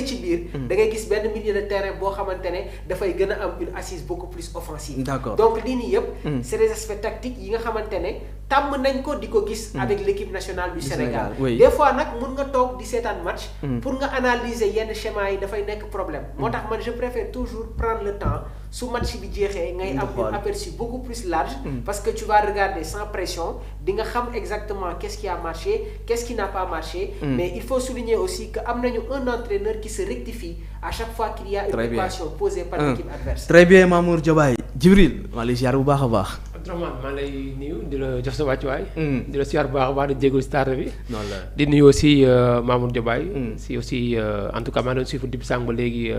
ci biir da ngay gis benn milieu de terrain boo xamante ne dafay gën a am une assise beaucoup plus offensive. D'accord. donc lii nii yëpp c'est des aspects tactiques yi nga xamante ne tàmm nañ ko di ko gis avec l'équipe nationale du Sénégal. oui. des fois nag mun nga toog di seetaan match pour nga analyser yenn schéma yi dafay nekk problème moo tax man je préfère toujours prendre le temps su match bi jeexee ngay am un aperçu beaucoup plus large parce que tu vas regarder sans pression di nga xam exactement qu'est-ce qui a marché qu'est-ce qui n'a pas marché mais il faut souligner aussi que am nañu un entraîneur qui se rectifie à chaque fois qu'il y a une équation posée par l'équipe adverse. très bien Mamour Diobaye Djibril maa lay ziar bu baax a baax. Abdourahmane maa lay nuyu di la jox sa wàccuwaay. di la ziar bu baax a baax di jégalu si tard bi. noonu la di nuyu aussi Mamour Diobaye. si aussi en tout cas maa ngi doon suivre depuis sànq ba léegi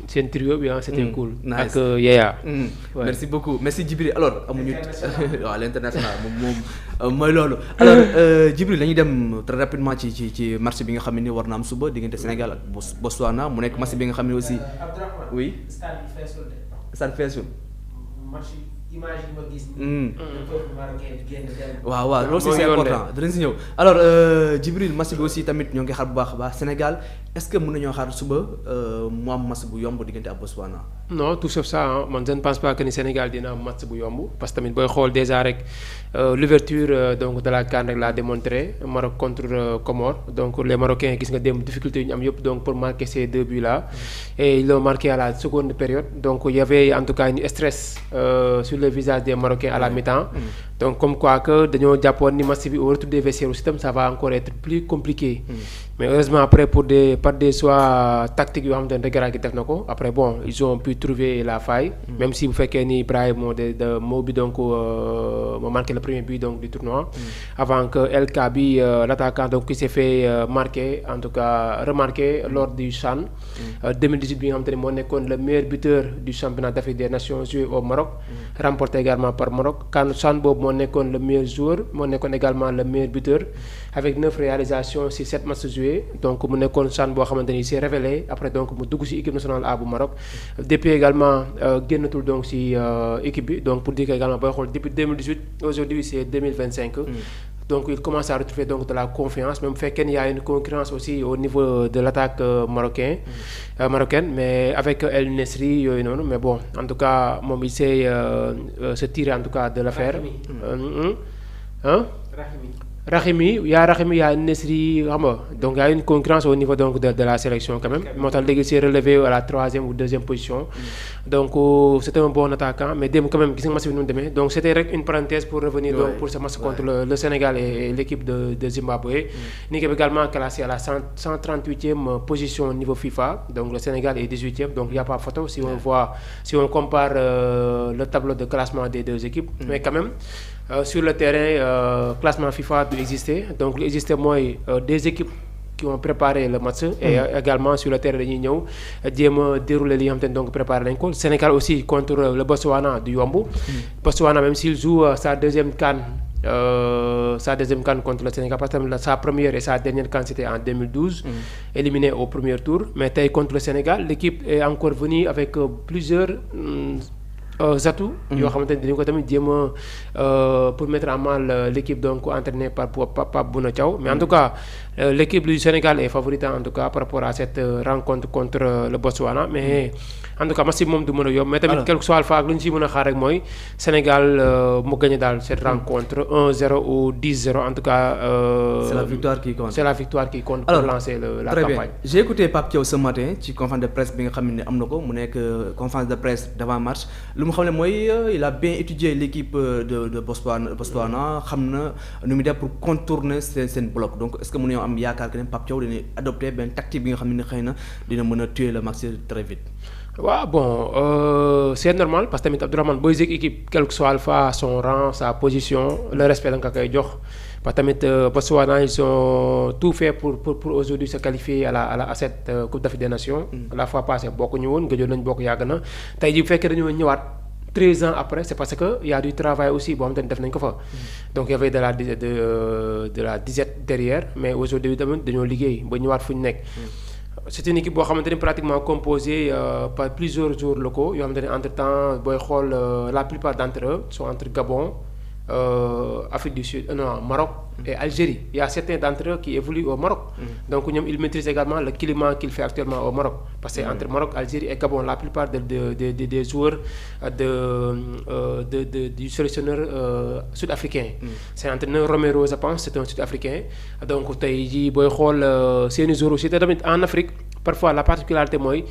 seen trio bi c'était cool. nice ak Yaya. merci beaucoup merci Djibril alors amuñu. waaw l'international moom mooy loolu. alors Djibril dañuy dem très rapidement ci match bi nga xam ne war na am suba diggante Sénégal ak Botswana mu nekk match bi nga xam ne aussi. oui. stade feesul. image yi ma gis. waaw waaw loolu c'est important dinañ si ñëw alors Djibril match bi aussi tamit ñoo ngi xaar bu baax a baax Sénégal est-ce que mën nañoo xaar suba mu am match bu yomb diggante ak Botswana. non tout sauf ça man je ne pense pas que ni Sénégal dina am match bu yomb parce que tamit booy xool déjà rek l'ouverture donc de la CAN rek l'a démontré Maroc contre Comores donc les Marocains gis nga dem difficulté yu ñu am yëpp donc pour marquer ces 2 buts là et ils l'ont marqué à la seconde période donc il y avait en tout cas une stress sur le visage des Marocains à la mi-temps. donc comme quoi que dañoo jàppoon ni match bi au retour des vestiaires aussi tam ça va encore être plus compliqué. mais heureusement après par des choix tactiques yoo xamante ne Regragui gi def na ko après bon ils ont pu trouver la faille. même si bu fekkee ni Ibrahima moo bi donc moo marqué le premier but donc du tournoi. avant que El Kaabi l'attaquant donc qui s'est fait marquer en tout cas remarqué lors du CHAN. 2018 bi nga xamante ne moo nekkoon le meilleur buteur du championnat d'Afrique des Nations joué au Maroc. remporté également par Maroc kan CHAN boobu moo nekkoon le meilleur joueur moo nekkoon également le meilleur buteur avec 9 réalisations sur 7 matchs joués donc mu nekkoon CHAN boo xamante ni s'est révélé après donc mu dugg ci équipe nationale A bu Maroc depuis également génnatul donc ci équipe bi donc pour dire que également booy xool depuis 2018 aujourd'hui c'est 2025. donc il commence à retrouver donc de la confiance même bu fekkee y a une concurrence aussi au niveau de l'attaque marocaine mais avec El Nesri yooyu noonu mais bon en tout cas moom il sait se tirer en tout cas de l'affaire. Rahimi yaa El Nesri xam nga donc y a une concurrence au niveau donc de la sélection quand même moo tax léegi c'est relevé à la 3e ou 2e position donc c'était un bon attaquant mais démb quand même gis nga match bi nu mu demee donc c'était rek une parenthèse pour revenir donc pour ce match contre le Sénégal et l'équipe de Zimbabwe. Une équipe également classée à la 138e position au niveau FIFA donc le Sénégal est 18e donc il y a pas photo si on compare le tableau de classement des deux équipes mais quand même sur le terrain classement FIFA du exister donc lu exister mooy des équipes qui ont préparé le match et également sur le terrain dañuy ñëw jéem a dérouler li nga xamante ne donc préparé nañ ko Sénégal aussi contre le Botswana du yomb Botswana même s'il joue sa deuxième CAN contre le Sénégal parce que sa première et sa dernière CAN c'était en 2012 éliminé au premier tour mais tey contre le Sénégal l'équipe est encore venue avec plusieurs atouts yoo xamante ne dañu ko tamit jéem a pour mettre en mal l'équipe donc entraînée par Pape Bouna Thiaw mais en tout cas l'équipe du Sénégal est favorite en tout cas par rapport à cette rencontre contre le Botswana mais en tout cas match bi moom du mën a yomb mais tamit quel que soit alpha ak lu ñu si mën a xaar rek mooy Sénégal mu gagné daal cette rencontre 1-0 ou 10-0 en tout cas c'est la victoire qui compte pour lancer la campagne. Bien j'ai écouté Pape Thiaw ce matin ci conférence de presse bi nga xam ne am na ko mu nekk conférence de presse d'avant match lu mu xam ne mooy il a bien étudié l'équipe de Botswana xam na nu mu def pour contourner seen bloc donc est-ce que mën nañoo am yaakaar que ne Pape Thiaw dina adopter benn tactique bi nga xam ne xëy na dina mën a tuer le match très vite. waaw bon c'est normal parce que tamit Abdourahmane booy yëg équipe quel que soit alpha son rang sa position le respect da nga koy jox parce que tamit Botswana ils ont tout fait pour aujourd'hui se qualifier à cette Coupe d'Afrique des Nations. la fois passée bokkuñu woon gëjoon nañ bokk yàgg na tey jii bu fekkee dañoo ñëwaat 13 ans après c'est parce que y a du travail aussi boo xam ne def nañ ko fa. donc y avait de la disette derrière mais aujourd'hui tamit dañoo liggéey ba ñëwaat fu ñu nekk. c'est une équipe boo xamante ni pratiquement composée par plusieurs joueurs locaux yoo xamante ne entre temps booy xool la plupart d'entre eux sont entre Gabon Afrique du Sud non Maroc et Algérie. Il y a certains d'entre eux qui évoluent au Maroc. Donc ils maîtrisent également le climat qu'il fait actuellement au Maroc. Parce que entre Maroc, Algérie et Gabon, la plupart des joueurs du sélectionneur sud-africain. C'est entraîneur Romero, je pense, c'est un sud-africain. Donc tey jii booy xool seeni joueurs aussi te tamit en Afrique parfois la particularité mooy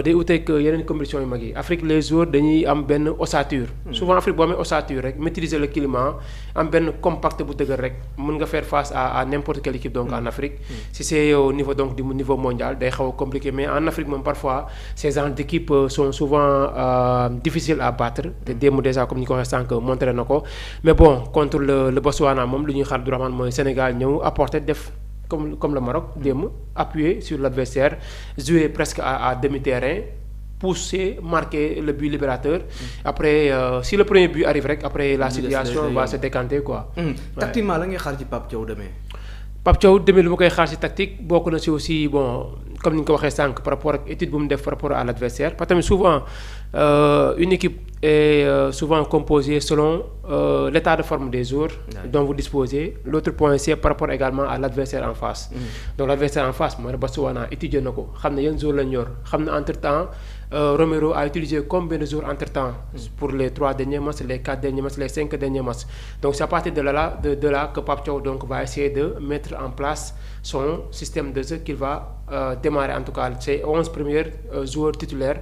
day uteeg yeneen compétitions yu mag yi Afrique les joueurs dañuy am benn ossature. Souvent Afrique boo amee ossature rek maîtriser le climat am benn compact bu dëgër rek mën nga faire face à n'importe quelle équipe donc en Afrique. Si c'est au niveau donc du niveau mondial day xaw a compliqué mais en Afrique moom parfois ces genres d'équipes sont souvent difficiles à battre te démb déjà comme ni ko waxee sànq montré na ko mais bon contre le Botswana moom lu ñuy xaar du raman mooy Sénégal ñëw apporter def. Comme le Maroc, appuyer sur l'adversaire, jouer presque à demi-terrain, pousser, marquer le but libérateur. Après, si le premier but arrive, après la situation va se décanter. Quoi. Tactiquement, qu'est-ce que tu Pape Thiaw demain? Pape Thiaw demain, lu ma koy xaar ci tactique bokk na ci aussi bon comme ni nga ko waxee sànq par rapport ak étude bu mu def par rapport à l'adversaire parce que souvent une équipe est souvent composée selon l'état de forme des joueurs dont vous disposez. L'autre point c'est par rapport également à l'adversaire en face. Donc l'adversaire en face mooy Botswana étudier na ko xam ne yan joueurs lañ yor xam ne entre-temps Romero a utilisé combien de jours entre-temps pour les 3 derniers matchs, les 4 derniers matchs, les 5 derniers matchs. Donc c'est à partir de là que Pape Thiaw donc va essayer de mettre en place son système de jeu qu'il va démarrer en tout cas ses 11 premiers joueurs titulaires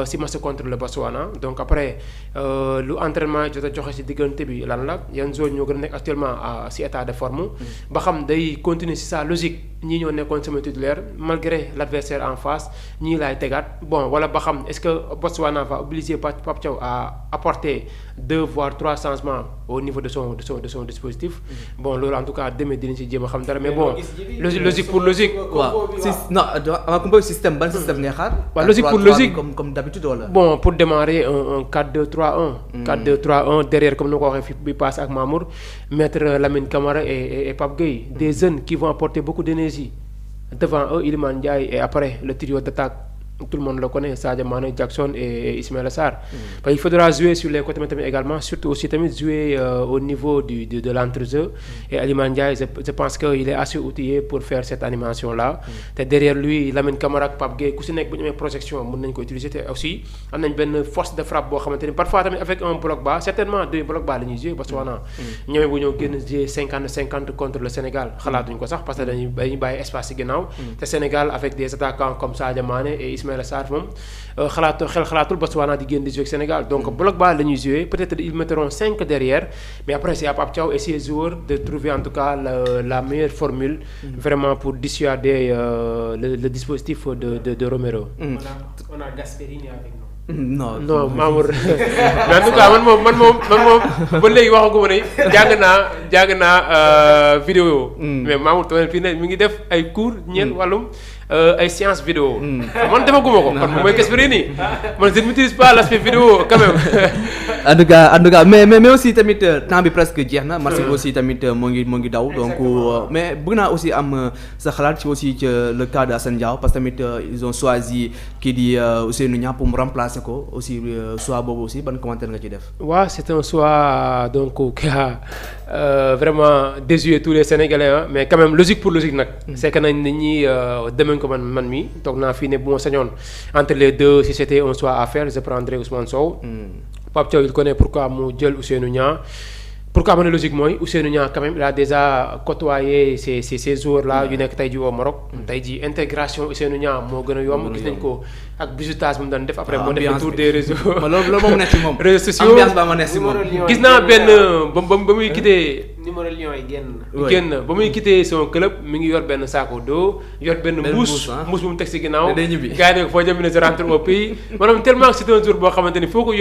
si match contre le Botswana. Donc après lu entraînement jot a joxe ci diggante bi lan la yan joueurs ñoo gën a nekk actuellement si état de forme ba xam day continuer si sa logique ñii ñoo nekkoon sama titulaire malgré l'adversaire en face ñii laay tegaat bon wala ba xam est-ce que Botswana va obliger Pape Thiaw à apporter 2 voire 3 changements au niveau de son dispositif. Bon loolu en tout cas demain dinañ ci jéem a xam dara mais bon logique pour logique. waaw non avant qu'on système ban système ngay xaar. waaw logique pour logique comme d'habitude wala. Bon pour démarrer un 4-2-3-1. 4-2-3-1 derrière comme ni ko waxee fi bi passe ak Mamour mettre Lamine Camara et Pape Gueye des jeunes qui vont apporter beaucoup d'énergie devant eux Iliman Ndiaye et après le trio d'attaque. Tout le monde le connaît, Sadio Mané, Jackson et Ismaïla Sarr. Il faudra jouer sur les côtés également, surtout aussi jouer au niveau de l'entrejeu. Et Iliman Ndiaye, je pense qu'il est assez outillé pour faire cette animation-là. Derrière lui, Lamine Camara, Pape Gueye, ku nek bu ñu amee projection mën nañ ko utiliser te aussi am nañ benn force de frappe boo xamante ni parfois tamit avec un bloc bas certainement 2 blocs bas la ñuy jouer Botswana ñëwee bu ñëw génn jouer 50-50 contre le Sénégal xalaatuñ ko sax parce que dañuy bàyyi espace ci ginnaaw te Sénégal avec des attaquants comme Sadio Mané et Ismaïla Sarr moom xalaatul Botswana di génn di jouer Sénégal donc bloc bas la ñuy jouer peut-être ils mettront 5 derrière mais après c'est à Pape Thiaw et ses joueurs de trouver en tout cas la meilleure formule vraiment pour dissuader le dispositif de Romero. On a Gasperini avec nous. non Mamour mais en tout cas man moom ba léegi waxaguma ne jàng naa vidéo mais Mamour tamit fii ne mi ngi def ay cours ñeel wàllum ay séance vidéo man defaguma ko kon mooy Gasperini man je ne maîtrise pas l'aspect vidéo quand même. en tout cas mais aussi tamit temps bi presque jeex na match bi aussi tamit moo ngi daw donc mais bëgg naa aussi am sa xalaat ci aussi le cas de Assane Diao parce que tamit ils ont choisi kii di Ousseynou Niang pour mu remplacer ko aussi choix boobu aussi ban commentaire nga ci def. waaw c'est un choix donc qui a vraiment déjoué tous les Sénégalais hein mais quand même logique pour logique nag. c'est que nañ nit ñi demee ko man mi toog naa fii ne bu ma sañoon entre les deux si c'était un choix à faire je prendrais Ousmane Sow. Pape Thiaw il connaît pourquoi mu jël Ousseynou Niang pourquoi ma ne logique mooy Ousseynou Niang quand même il a déjà côtoyé ces joueurs-là yu nekk tey jii au Maroc. tey jii intégration Ousseynou Niang moo gën a yomb gis nañ ko ak bizutage bu mu daan def après moo def le tour des réseaux. loolu moom nekk ci moom. réseaux sociaux ambiance ba ma nekk ci moom. gis naa benn ba muy quitté. numéro Lions yi génn ba muy quitté son club mi ngi yor benn saako d'eau yor benn mousse bu mu teg si ginnaaw. day ñibbi gars yi ne foo jëm ne je rentre au pays maanaam tellement c'est un jour boo xamante ni foo ko